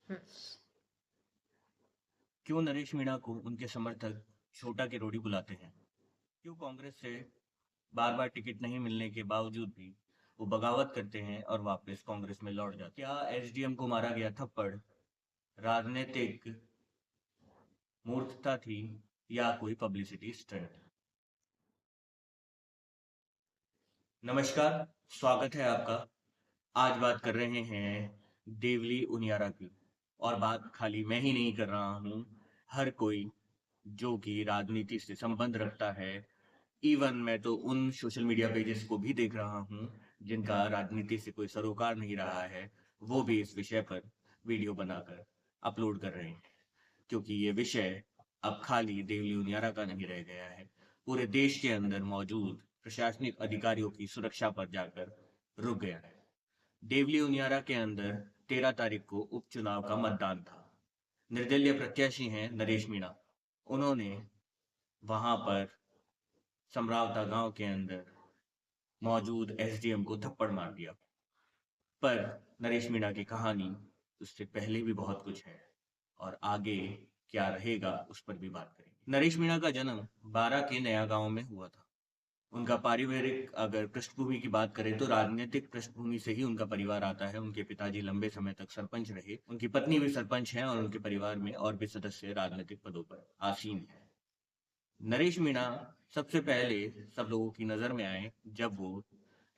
हुँ। क्यों नरेश मीणा को उनके समर्थक छोटा किरोड़ी बुलाते हैं? क्यों कांग्रेस से बार बार टिकट नहीं मिलने के बावजूद भी वो बगावत करते हैं और वापस कांग्रेस में लौट जाते हैं? क्या एसडीएम को मारा गया थप्पड़ राजनीतिक मूर्खता थी या कोई पब्लिसिटी स्टंट? नमस्कार, स्वागत है आपका। आज बात कर रहे हैं देवली उनियारा की। और बात खाली मैं ही नहीं कर रहा हूँ, हर कोई जो कि राजनीति से संबंध रखता है। इवन मैं तो उन सोशल मीडिया पेजेस को भी देख रहा हूँ जिनका राजनीति से कोई सरोकार नहीं रहा है, वो भी इस विषय पर वीडियो बनाकर अपलोड कर रहे हैं, क्योंकि ये विषय अब खाली देवली उनियारा का नहीं रह गया है, पूरे देश के अंदर मौजूद प्रशासनिक अधिकारियों की सुरक्षा पर जाकर रुक गया है। देवली उनियारा के अंदर 13 तारीख को उपचुनाव का मतदान था। निर्दलीय प्रत्याशी हैं नरेश मीणा। उन्होंने वहां पर समरावता गांव के अंदर मौजूद एसडीएम को थप्पड़ मार दिया। पर नरेश मीणा की कहानी उससे पहले भी बहुत कुछ है, और आगे क्या रहेगा उस पर भी बात करेंगे। नरेश मीणा का जन्म 12 के नया गांव में हुआ था। उनका पारिवारिक अगर पृष्ठभूमि की बात करें तो राजनीतिक पृष्ठभूमि से ही उनका परिवार आता है। उनके पिताजी लंबे समय तक सरपंच रहे, उनकी पत्नी भी सरपंच हैं और उनके परिवार में और भी सदस्य राजनीतिक पदों पर आसीन हैं। नरेश मीणा सबसे पहले सब लोगों की नजर में आए जब वो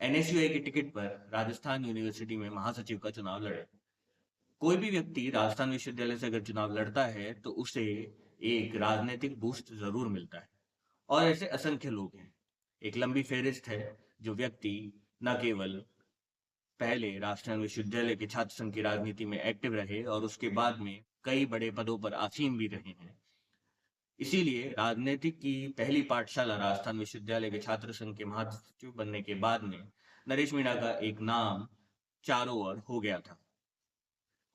एनएसयूआई के टिकट पर राजस्थान यूनिवर्सिटी में महासचिव का चुनाव लड़े। कोई भी व्यक्ति राजस्थान विश्वविद्यालय से अगर चुनाव लड़ता है तो उसे एक राजनीतिक बूस्ट जरूर मिलता है, और ऐसे असंख्य लोग हैं। एक लंबी फेहरिस्त है जो व्यक्ति न केवल पहले राजस्थान विश्वविद्यालय के छात्र संघ की राजनीति में एक्टिव रहे और उसके बाद में कई बड़े पदों पर आसीन भी रहे हैं। इसीलिए राजनीति की पहली पाठशाला राजस्थान विश्वविद्यालय के छात्र संघ के महासचिव बनने के बाद में नरेश मीणा का एक नाम चारों ओर हो गया था।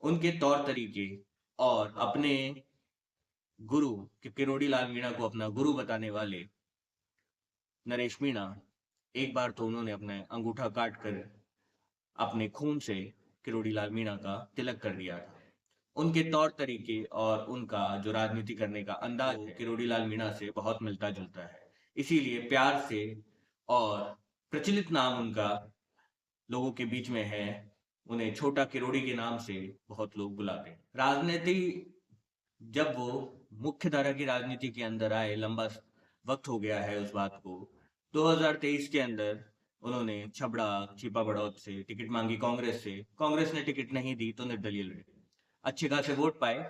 उनके तौर तरीके और अपने गुरु के किरोड़ी लाल मीणा को अपना गुरु बताने वाले नरेश मीणा, एक बार तो उन्होंने अपने अंगूठा काट कर अपने खून से किरोड़ी लाल मीणा का तिलक कर दिया था। उनके तौर तरीके और उनका जो राजनीति करने का अंदाज है किरोड़ी लाल मीणा से बहुत मिलता जुलता है। इसीलिए प्यार से और प्रचलित नाम उनका लोगों के बीच में है, उन्हें छोटा किरोड़ी के नाम से बहुत लोग बुलाते हैं। राजनीति जब वो मुख्य धारा की राजनीति के अंदर आए, लंबा वक्त हो गया है उस बात को। 2023 के अंदर उन्होंने छबड़ा छिपा बड़ौत से टिकट मांगी कांग्रेस से, कांग्रेस ने टिकट नहीं दी तो निर्दलीय लड़े, अच्छे खासे वोट पाए।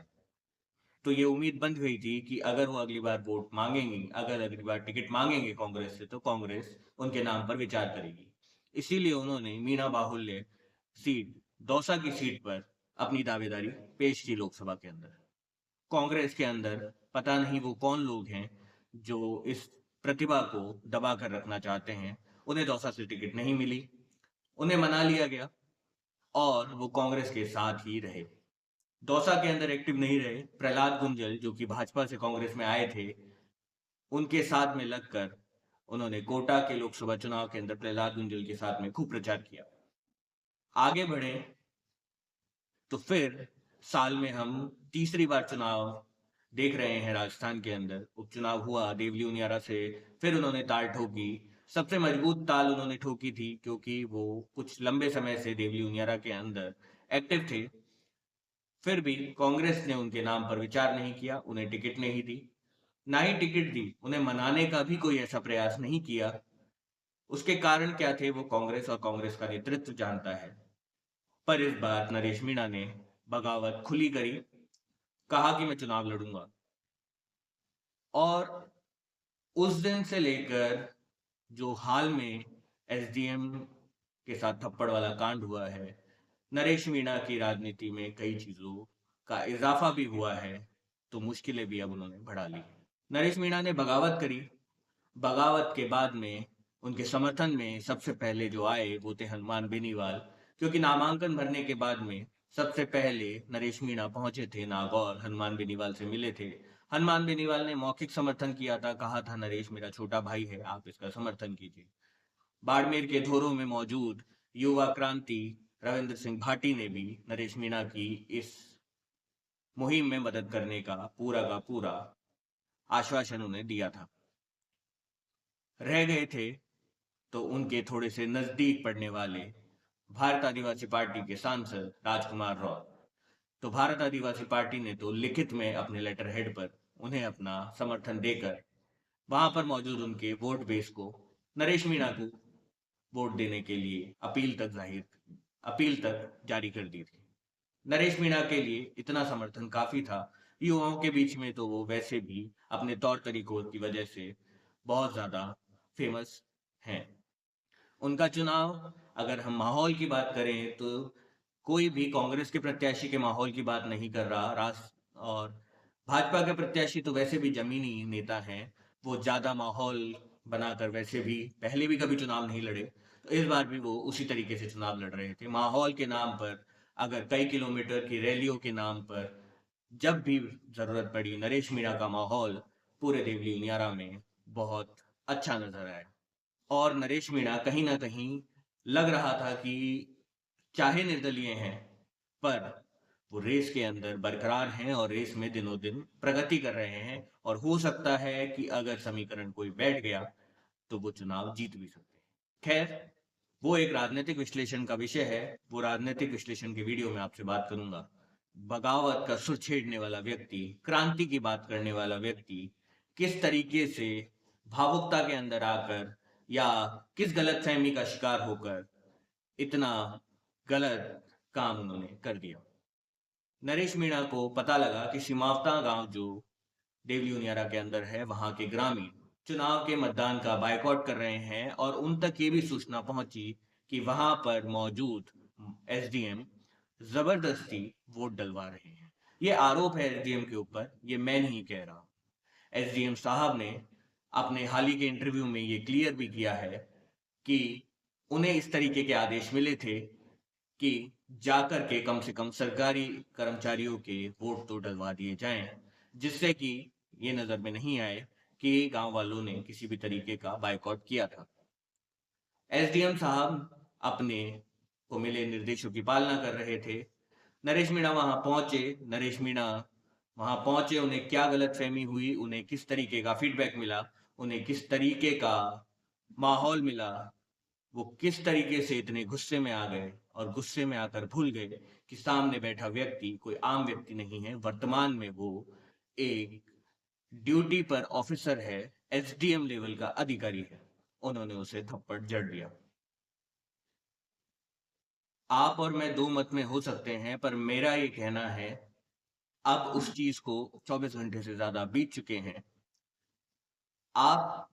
तो ये उम्मीद बंद हुई थी कि अगर वो अगली बार वोट मांगेंगे, अगर अगली बार टिकट मांगेंगे कांग्रेस से, तो कांग्रेस उनके नाम पर विचार करेगी। इसीलिए उन्होंने मीणा बाहुल्य सीट, दौसा की सीट पर अपनी दावेदारी पेश की लोकसभा के अंदर। कांग्रेस के अंदर पता नहीं वो कौन लोग हैं जो इस प्रतिभा को दबा कर रखना चाहते हैं। उन्हें दौसा से टिकट नहीं मिली, उन्हें मना लिया गया और वो कांग्रेस के साथ ही रहे। दौसा के अंदर एक्टिव नहीं रहे। प्रहलाद गुंजल जो कि भाजपा से कांग्रेस में आए थे, उनके साथ में लगकर उन्होंने कोटा के लोकसभा चुनाव के अंदर प्रहलाद गुंजल के साथ में खूब प्रचार किया। आगे बढ़े तो फिर साल में हम तीसरी बार चुनाव देख रहे हैं। राजस्थान के अंदर उपचुनाव हुआ देवली उनियारा से, फिर उन्होंने ताल ठोकी। सबसे मजबूत ताल उन्होंने ठोकी थी क्योंकि वो कुछ लंबे समय से देवली उनियारा के अंदर एक्टिव थे। फिर भी कांग्रेस ने उनके नाम पर विचार नहीं किया, उन्हें टिकट नहीं दी। ना ही टिकट दी, उन्हें मनाने का भी कोई ऐसा प्रयास नहीं किया। उसके कारण क्या थे वो कांग्रेस और कांग्रेस का नेतृत्व जानता है। पर इस बार नरेश मीणा ने बगावत खुली करी, कहा कि मैं चुनाव लड़ूंगा। और उस दिन से लेकर जो हाल में एसडीएम के साथ थप्पड़ वाला कांड हुआ है, नरेश मीणा की राजनीति में कई चीजों का इजाफा भी हुआ है, तो मुश्किलें भी अब उन्होंने बढ़ा ली। नरेश मीणा ने बगावत करी। बगावत के बाद में उनके समर्थन में सबसे पहले जो आए वो थे हनुमान बेनीवाल, क्योंकि नामांकन भरने के बाद में सबसे पहले नरेश मीणा पहुंचे थे नागौर, हनुमान बेनीवाल से मिले थे। हनुमान बेनीवाल ने मौखिक समर्थन किया था, कहा था नरेश मेरा छोटा भाई है, आप इसका समर्थन कीजिए। बाड़मेर के धोरों में मौजूद युवा क्रांति रविंद्र सिंह भाटी ने भी नरेश मीणा की इस मुहिम में मदद करने का पूरा आश्वासन उन्हें दिया था। रह गए थे तो उनके थोड़े से नजदीक पड़ने वाले भारत आदिवासी पार्टी के सांसद राजकुमार रॉय। तो भारत आदिवासी पार्टी ने तो लिखित में अपने लेटर हेड पर उन्हें अपना समर्थन देकर वहां पर मौजूद उनके वोट बेस को नरेश मीणा को वोट देने के लिए अपील तक जारी कर दी थी। नरेश मीणा के लिए इतना समर्थन काफी था। युवाओं के बीच में तो वो वैसे भी अपने तौर तरीकों की वजह से बहुत ज्यादा फेमस हैं। उनका चुनाव, अगर हम माहौल की बात करें तो कोई भी कांग्रेस के प्रत्याशी के माहौल की बात नहीं कर रहा। और भाजपा के प्रत्याशी तो वैसे भी जमीनी नेता हैं, वो ज्यादा माहौल बनाकर वैसे भी पहले भी कभी चुनाव नहीं लड़े, तो इस बार भी वो उसी तरीके से चुनाव लड़ रहे थे। माहौल के नाम पर, अगर कई किलोमीटर की रैलियों के नाम पर जब भी जरूरत पड़ी, नरेश मीणा का माहौल पूरे देवली उनियारा में बहुत अच्छा नजर आया। और नरेश मीणा कहीं ना कहीं लग रहा था कि चाहे निर्दलीय हैं, पर वो रेस के अंदर बरकरार हैं और रेस में दिनों दिन प्रगति कर रहे हैं। और हो सकता है कि अगर समीकरण कोई बैठ गया तो वो चुनाव जीत भी सकते हैं। खैर, वो एक राजनीतिक विश्लेषण का विषय है। वो राजनीतिक विश्लेषण के वीडियो में आपसे बात करूंगा। बगावत का सुर छेड़ने वाला व्यक्ति, क्रांति की बात करने वाला व्यक्ति किस तरीके से भावुकता के अंदर आकर या किस गलतफहमी का शिकार होकर इतना गलत काम उन्होंने कर दिया। नरेश मीणा को पता लगा कि सीमावता गांव जो देवली उनियारा के अंदर है, वहां के ग्रामीण चुनाव के मतदान का बायकॉट कर रहे हैं और उन तक ये भी सूचना पहुंची कि वहां पर मौजूद एसडीएम जबरदस्ती वोट डलवा रहे हैं। ये आरोप है एसडीएम के ऊपर, ये मैं नहीं कह रहा। एसडीएम साहब ने अपने हाल ही के इंटरव्यू में ये क्लियर भी किया है कि उन्हें इस तरीके के आदेश मिले थे कि जाकर के कम से कम सरकारी कर्मचारियों के वोट तो डलवा दिए जाएं, जिससे कि ये नजर में नहीं आए कि गांव वालों ने किसी भी तरीके का बायकॉट किया था। एसडीएम साहब अपने को मिले निर्देशों की पालना कर रहे थे। नरेश मीणा वहां पहुंचे। नरेश मीणा वहां पहुंचे, उन्हें क्या गलतफहमी हुई, उन्हें किस तरीके का फीडबैक मिला, उन्हें किस तरीके का माहौल मिला, वो किस तरीके से इतने गुस्से में आ गए और गुस्से में आकर भूल गए कि सामने बैठा व्यक्ति कोई आम व्यक्ति नहीं है। वर्तमान में वो एक ड्यूटी पर ऑफिसर है, एसडीएम लेवल का अधिकारी है। उन्होंने उसे थप्पड़ जड़ दिया। आप और मैं दो मत में हो सकते हैं, पर मेरा ये कहना है, अब उस चीज को 24 घंटे से ज्यादा बीत चुके हैं। आप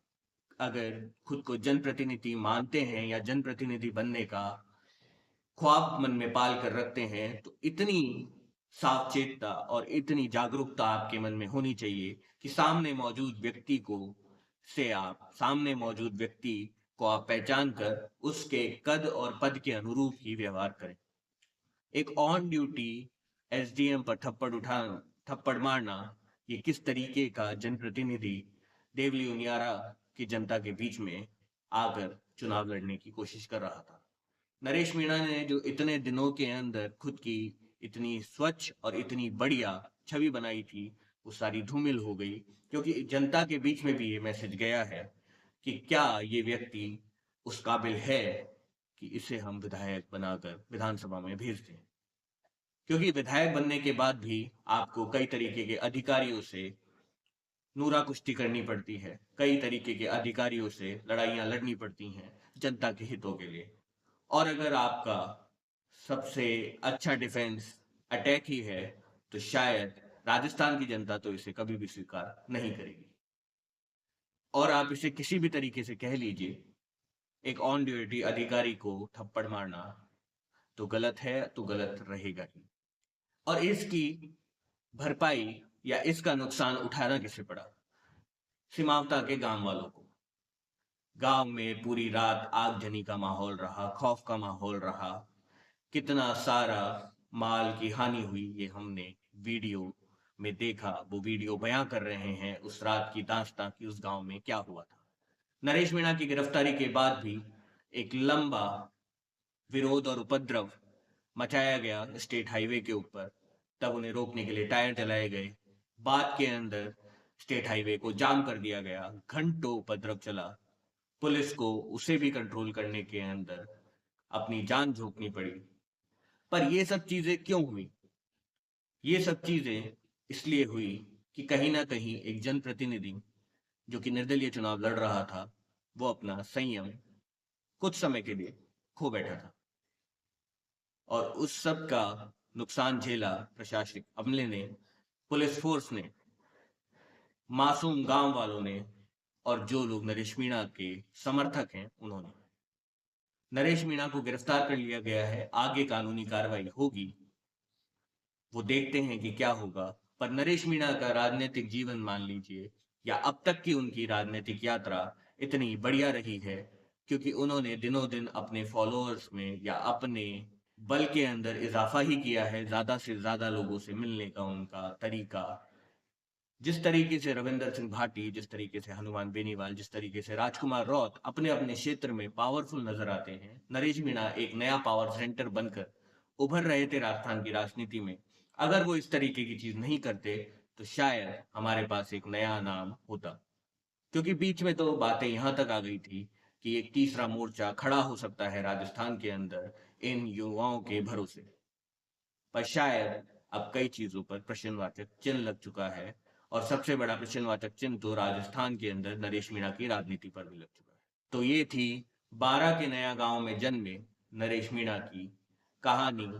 अगर खुद को जनप्रतिनिधि मानते हैं या जनप्रतिनिधि बनने का ख्वाब मन में पाल कर रखते हैं, तो इतनी सावचेतता और इतनी जागरूकता आपके मन में होनी चाहिए कि सामने मौजूद व्यक्ति को आप पहचान कर उसके कद और पद के अनुरूप ही व्यवहार करें। एक ऑन ड्यूटी एसडीएम पर थप्पड़ मारना, ये किस तरीके का जनप्रतिनिधि देवली उनियारा की जनता के बीच में आकर चुनाव लड़ने की कोशिश कर रहा था। नरेश मीणा ने जो इतने दिनों के अंदर खुद की इतनी स्वच्छ और इतनी बढ़िया छवि बनाई थी, वो सारी धूमिल हो गई। क्योंकि जनता के बीच में भी ये मैसेज गया है कि क्या ये व्यक्ति उस काबिल है कि इसे हम विधायक बनाकर विधानसभा में भेज दें। क्योंकि विधायक बनने के बाद भी आपको कई तरीके के अधिकारियों से नूरा कुश्ती करनी पड़ती है, कई तरीके के अधिकारियों से लड़ाइयां लड़नी पड़ती हैं जनता के हितों के लिए। और अगर आपका सबसे अच्छा डिफेंस अटैक ही है, तो शायद राजस्थान की जनता तो इसे कभी भी स्वीकार नहीं करेगी। और आप इसे किसी भी तरीके से कह लीजिए, एक ऑन ड्यूटी अधिकारी को थप्पड़ मारना तो गलत है, तो गलत रहेगा ही। और इसकी भरपाई या इसका नुकसान उठाना किसे पड़ा? सीमावता के गांव वालों को। गांव में पूरी रात आगजनी का माहौल रहा, खौफ का माहौल रहा। कितना सारा माल की हानि हुई, ये हमने वीडियो में देखा। वो वीडियो बयां कर रहे हैं उस रात की दास्तां कि उस गांव में क्या हुआ था। नरेश मीणा की गिरफ्तारी के बाद भी एक लंबा विरोध और उपद्रव मचाया गया स्टेट हाईवे के ऊपर, तब उन्हें रोकने के लिए टायर जलाए गए। बाद के अंदर स्टेट हाईवे को जाम कर दिया गया, घंटों उपद्रव चला। पुलिस को उसे भी कंट्रोल करने के अंदर अपनी जान झोंकनी पड़ी। पर ये सब चीजें क्यों हुई? ये सब चीजें इसलिए हुई कि कहीं ना कहीं एक जनप्रतिनिधि जो कि निर्दलीय चुनाव लड़ रहा था, वो अपना संयम कुछ समय के लिए खो बैठा था और उस सब का नुकसान झेला प्रशासनिक अमले ने, पुलिस फोर्स ने, मासूम गांव वालों ने और जो लोग नरेश मीणा के समर्थक हैं उन्होंने। नरेश मीणा को गिरफ्तार कर लिया गया है, आगे कानूनी कार्रवाई होगी, वो देखते हैं कि क्या होगा। पर नरेश मीणा का राजनीतिक जीवन मान लीजिए या अब तक की उनकी राजनीतिक यात्रा इतनी बढ़िया रही है क्योंकि उन्होंने दिनों दिन अपने फॉलोअर्स में या अपने बल के अंदर इजाफा ही किया है। ज्यादा से ज्यादा लोगों से मिलने का उनका तरीका, जिस तरीके से रविंदर सिंह भाटी, जिस तरीके से हनुमान बेनीवाल, जिस तरीके से राजकुमार रौत अपने अपने क्षेत्र में पावरफुल नजर आते हैं, नरेश मीणा एक नया पावर सेंटर बनकर उभर रहे थे राजस्थान की राजनीति में। अगर वो इस तरीके की चीज नहीं करते तो शायद हमारे पास एक नया नाम होता, क्योंकि बीच में तो बातें यहां तक आ गई थी कि एक तीसरा मोर्चा खड़ा हो सकता है राजस्थान के अंदर इन युवाओं के भरोसे। पर शायद अब कई चीजों पर प्रश्नवाचक चिन्ह लग चुका है और सबसे बड़ा प्रश्नवाचक चिन्ह तो राजस्थान के अंदर नरेश मीणा की राजनीति पर भी लग चुका है। तो ये थी 12 के नया गांव में जन्मे नरेश मीणा की कहानी,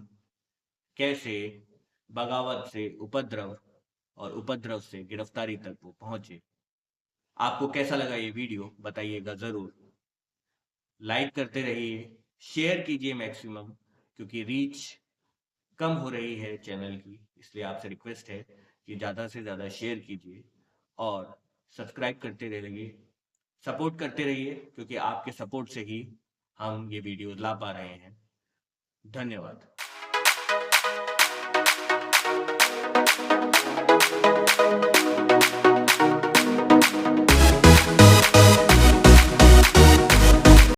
कैसे बगावत से उपद्रव और उपद्रव से गिरफ्तारी तक वो पहुंचे। आपको कैसा लगा ये वीडियो बताइएगा जरूर। लाइक करते रहिए, शेयर कीजिए मैक्सिमम, क्योंकि रीच कम हो रही है चैनल की, इसलिए आपसे रिक्वेस्ट है कि ज़्यादा से ज़्यादा शेयर कीजिए और सब्सक्राइब करते रहिए, सपोर्ट करते रहिए, क्योंकि आपके सपोर्ट से ही हम ये वीडियो ला पा रहे हैं। धन्यवाद।